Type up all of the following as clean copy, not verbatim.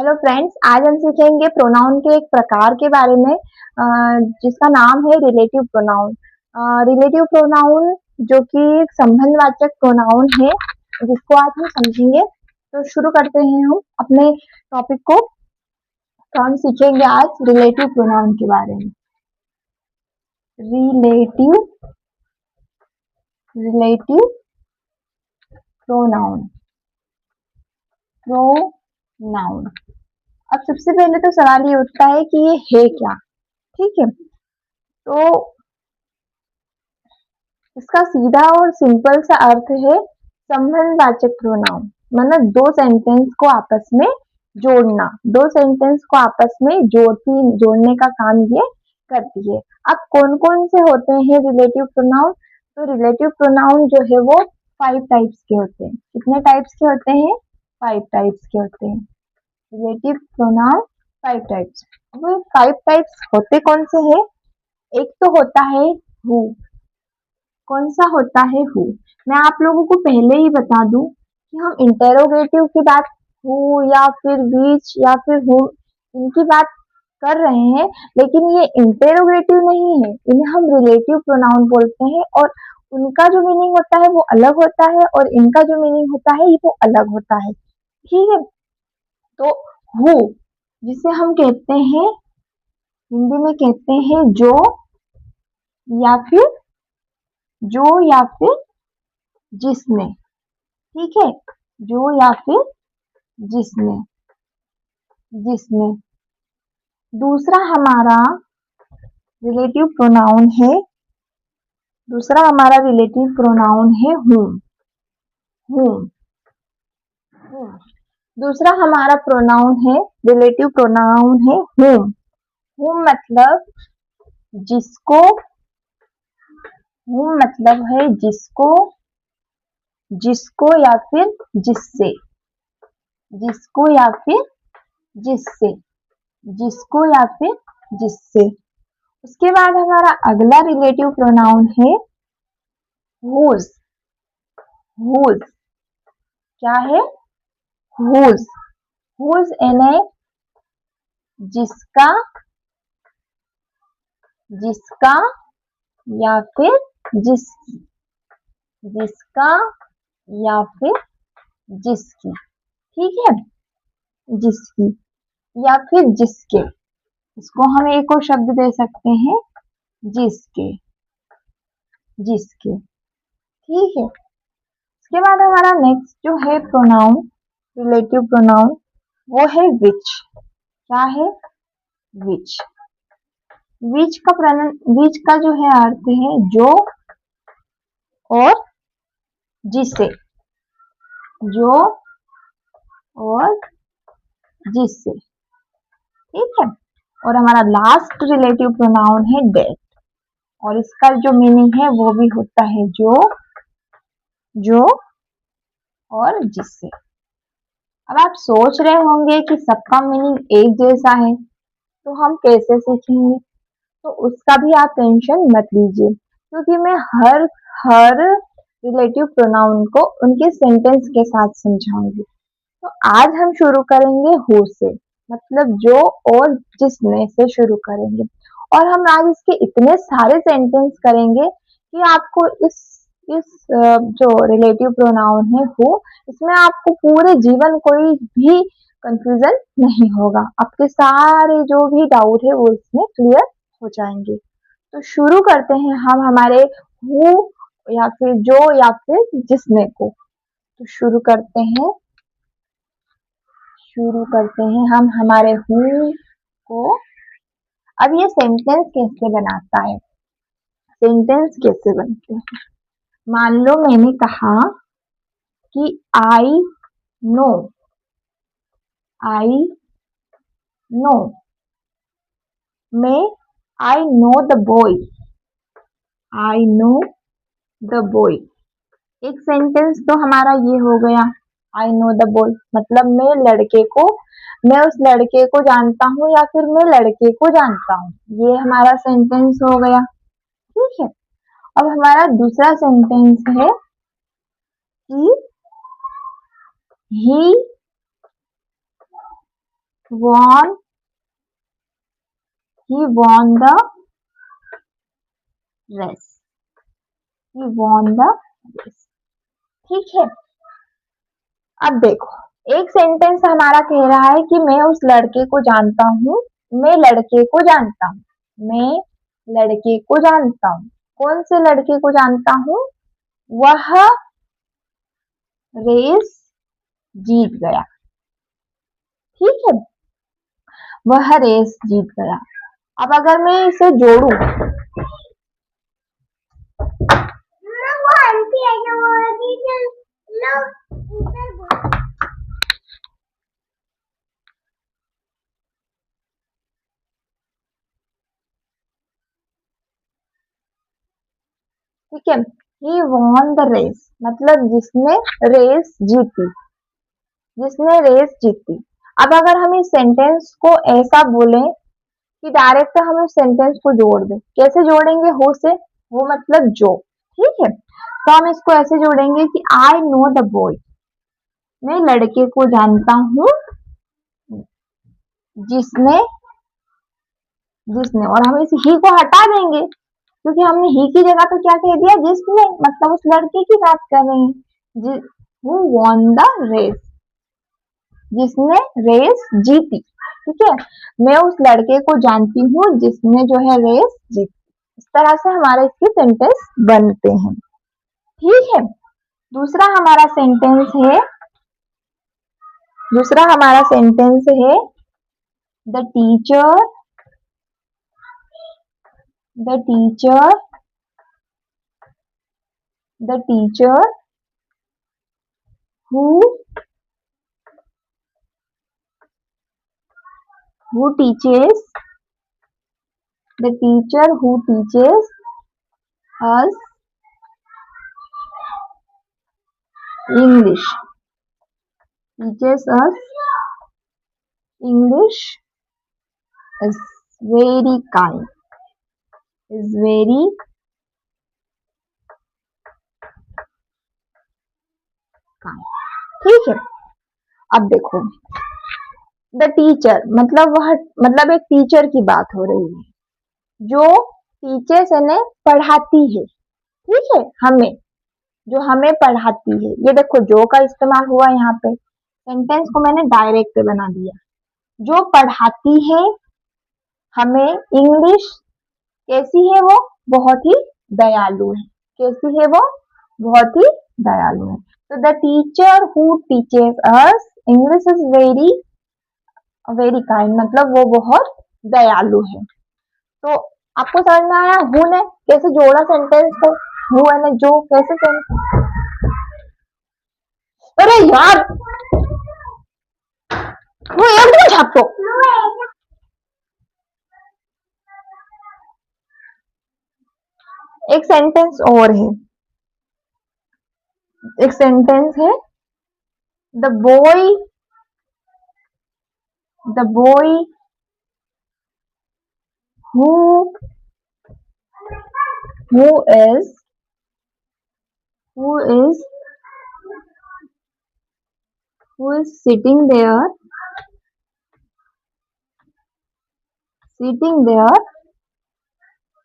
Hello friends, आज हम सीखेंगे प्रोनाउन के एक प्रकार के बारे में जिसका नाम है रिलेटिव प्रोनाउन। रिलेटिव प्रोनाउन जो कि एक संबंधवाचक प्रोनाउन है जिसको आज हम समझेंगे। तो शुरू करते हैं हम अपने टॉपिक को। तो हम सीखेंगे आज रिलेटिव प्रोनाउन के बारे में। रिलेटिव रिलेटिव प्रोनाउन प्रोनाउन अब सबसे पहले तो सवाल ये उठता है कि ये है क्या। ठीक है, तो इसका सीधा और सिंपल सा अर्थ है संबंधवाचक प्रोनाउन। मतलब दो सेंटेंस को आपस में जोड़ना, दो सेंटेंस को आपस में जोड़ने का काम ये करती है। अब कौन कौन से होते हैं रिलेटिव प्रोनाउन? तो रिलेटिव प्रोनाउन जो है वो 5 टाइप्स के होते हैं। कितने टाइप्स के होते हैं? 5 टाइप्स के होते हैं रिलेटिव प्रोनाउन। 5 टाइप्स। वो 5 टाइप्स होते कौन से हैं? एक तो होता है हु। कौन सा होता है हु? मैं आप लोगों को पहले ही बता दूं कि हम इंटेरोगेटिव की बात हु या फिर विच या फिर हु इनकी बात कर रहे हैं, लेकिन ये इंटेरोगेटिव नहीं है। इन्हें हम रिलेटिव प्रोनाउन बोलते हैं और उनका जो मीनिंग होता है वो अलग होता है और इनका जो मीनिंग होता है वो अलग होता है। ठीक है, तो हु जिसे हम कहते हैं, हिंदी में कहते हैं जो या फिर जिसने। ठीक है, जो या फिर जिसने जिसने दूसरा हमारा रिलेटिव प्रोनाउन है whom। whom whom दूसरा हमारा प्रोनाउन है रिलेटिव प्रोनाउन है whom। whom मतलब जिसको। whom मतलब है जिसको, जिसको या फिर जिससे, जिसको या फिर जिससे, जिसको या फिर जिससे। उसके बाद हमारा अगला रिलेटिव प्रोनाउन है whose। whose क्या है? whose whose यानी जिसका, जिसका या फिर जिसकी, जिसका या फिर जिसकी। ठीक है, जिसकी या फिर जिसके। इसको हम एक और शब्द दे सकते हैं जिसके, जिसके। ठीक है, उसके बाद हमारा नेक्स्ट जो है प्रोनाउन, रिलेटिव प्रोनाउन, वो है विच। क्या है? विच। विच का जो है अर्थ है जो और जिससे, जो और जिससे। ठीक है, और हमारा लास्ट रिलेटिव प्रोनाउन है दैट और इसका जो मीनिंग है वो भी होता है जो और जिससे। अब आप सोच रहे होंगे कि सबका मीनिंग एक जैसा है तो हम कैसे सीखेंगे? तो उसका भी आप टेंशन मत लीजिए, क्योंकि मैं हर हर रिलेटिव प्रोनाउन को उनके सेंटेंस के साथ समझाऊंगी। तो आज हम शुरू करेंगे हु से, मतलब जो और जिसने से शुरू करेंगे। और हम आज इसके इतने सारे सेंटेंस करेंगे कि आपको इस जो रिलेटिव प्रोनाउन है हु, इसमें आपको पूरे जीवन कोई भी कंफ्यूजन नहीं होगा। आपके सारे जो भी डाउट है वो इसमें क्लियर हो जाएंगे। तो शुरू करते हैं हम हमारे हु या फिर जो या फिर जिसने को। तो शुरू करते हैं हम हमारे हु को। अब ये सेंटेंस कैसे बनाता है? सेंटेंस कैसे बनते हैं? मान लो मैंने कहा कि नो आई नो मैं I know the boy, I know the boy. एक सेंटेंस तो हमारा ये हो गया, आई नो द बॉय मतलब मैं उस लड़के को जानता हूँ या फिर मैं लड़के को जानता हूँ। ये हमारा सेंटेंस हो गया। ठीक है, अब हमारा दूसरा सेंटेंस है कि ही won he won the race. He won the race. ठीक है। अब देखो एक सेंटेंस हमारा कह रहा है कि मैं उस लड़के को जानता हूँ। मैं लड़के को जानता हूँ। मैं लड़के को जानता हूँ। कौन से लड़के को जानता हूँ? वह रेस जीत गया। ठीक है, वह रेस जीत गया। अब अगर मैं इसे जोड़ू, ठीक है, ही वॉन द रेस मतलब जिसने रेस जीती, जिसने रेस जीती। अब अगर हम इस सेंटेंस को ऐसा बोले कि डायरेक्ट हम इस सेंटेंस को जोड़ दें, कैसे जोड़ेंगे? हो से, वो मतलब जो। ठीक है, तो हम इसको ऐसे जोड़ेंगे कि आई नो द बॉय, मैं लड़के को जानता हूँ जिसने जिसने और हम इस ही को हटा देंगे क्योंकि हमने ही की जगह तो क्या कह दिया? जिसने, मतलब उस लड़के की बात कर रहे हैं। हु वॉन द रेस, जिसने रेस जीती। ठीक है, मैं उस लड़के को जानती हूँ जिसने जो है रेस जीती। इस तरह से हमारे इसके सेंटेंस बनते हैं। ठीक है, दूसरा हमारा सेंटेंस है, the teacher the teacher the teacher who teaches the teacher who teaches us English is very kind, is very kind। ठीक है, अब देखो द टीचर मतलब वह, मतलब एक टीचर की बात हो रही है जो टीचर्स यानी पढ़ाती है। ठीक है, हमें, जो हमें पढ़ाती है। ये देखो जो का इस्तेमाल हुआ यहाँ पे, सेंटेंस को मैंने डायरेक्ट बना दिया। जो पढ़ाती है हमें इंग्लिश, कैसी है वो? बहुत ही दयालु है। कैसी है वो? बहुत ही दयालु है। तो the teacher who teaches us English is very very kind, मतलब वो बहुत दयालु है। तो आपको समझ में आया हु ने कैसे जोड़ा सेंटेंस को? हु ने जो कैसे सेंटेंस, अरे यार वो एकदम छापो। एक सेंटेंस और है, एक सेंटेंस है the boy who who is who is who is sitting there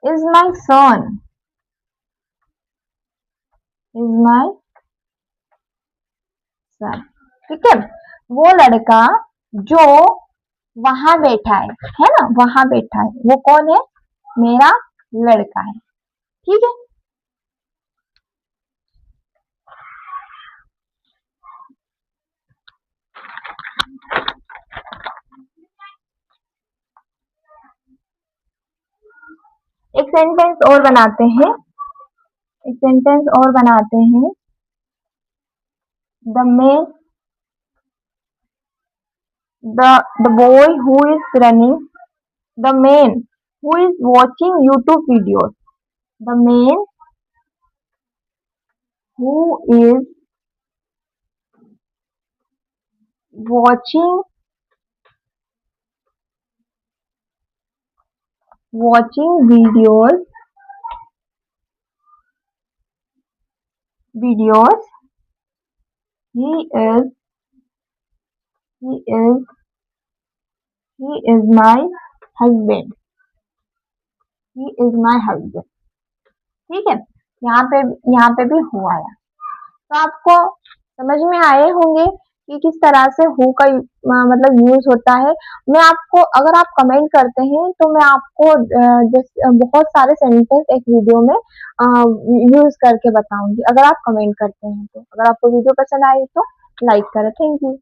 is my son, is my son। ठीक है, वो लड़का जो वहां बैठा है ना, वहां बैठा है, वो कौन है? मेरा लड़का है। ठीक है, एक सेंटेंस और बनाते हैं, एक सेंटेंस और बनाते हैं the main the boy who is running, the man who is watching YouTube videos, the man who is watching videos, he is he is my husband, he is my husband. ठीक है, यहाँ पे भी who आया। तो आपको समझ में आए होंगे कि किस तरह से हु का मतलब यूज होता है। मैं आपको, अगर आप कमेंट करते हैं तो मैं आपको बहुत सारे सेंटेंस एक वीडियो में यूज करके बताऊंगी, अगर आप कमेंट करते हैं तो। अगर आपको वीडियो पसंद आई तो लाइक करें। Thank you.